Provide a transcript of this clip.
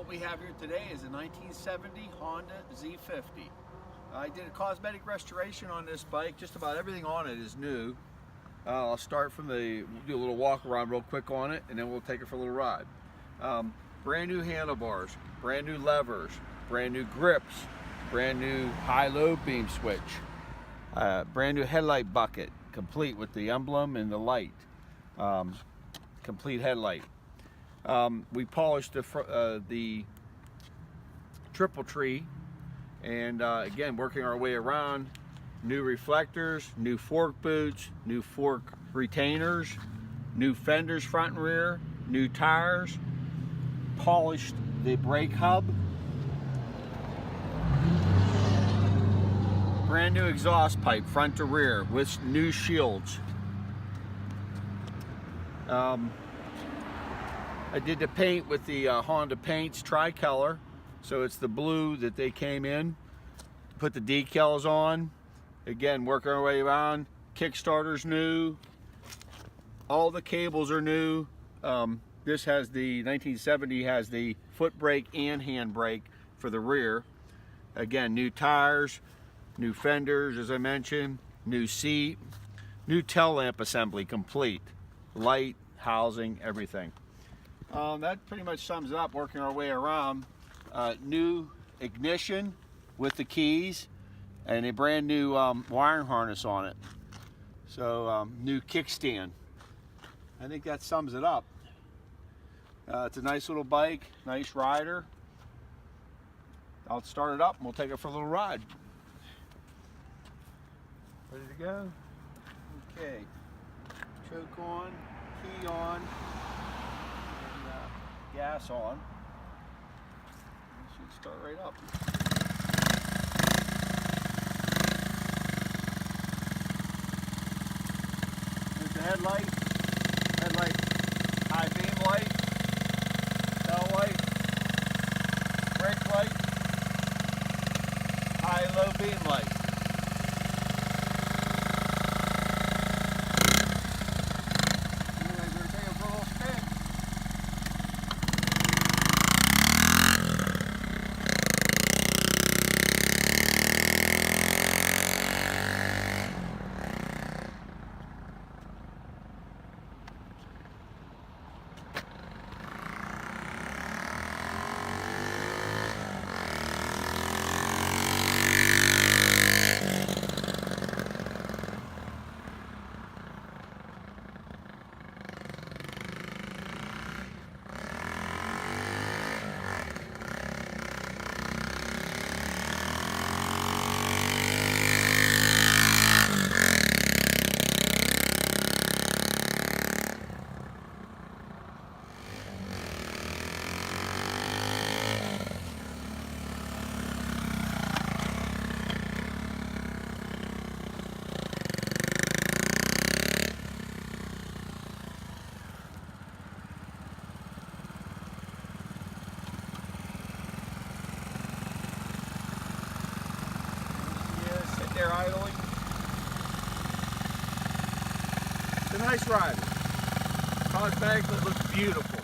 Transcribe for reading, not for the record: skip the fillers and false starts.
What we have here today is a 1970 Honda Z50. I did a cosmetic restoration on this bike. Just about everything on it is new. I'll start from do a little walk around real quick on it, and then we'll take it for a little ride. Brand new handlebars, brand new levers, brand new grips, brand new high-low beam switch, brand new headlight bucket, complete with the emblem and the light, complete headlight. We polished the triple tree, and again, working our way around. New reflectors, new fork boots, new fork retainers, new fenders front and rear, new tires, polished the brake hub, brand new exhaust pipe front to rear with new shields. I did the paint with the Honda paints tricolor, so it's the blue that they came in. Put the decals on. Again, working our way around. Kickstarter's new. All the cables are new. This has the 1970 has the foot brake and hand brake for the rear. Again, new tires, new fenders, as I mentioned, new seat, new tail lamp assembly complete, light, housing, everything. That pretty much sums it up. Working our way around. New ignition with the keys and a brand new wiring harness on it. So new kickstand. I think that sums it up. It's a nice little bike, nice rider. I'll start it up and we'll take it for a little ride. Ready to go? Okay. Choke on, key on, and gas on. It should start right up. There's the headlight, high beam light, tail light, brake light, high low beam light. Anyways, we're taking for a little spin. There idling. It's a nice rider. Cosmetic looks beautiful.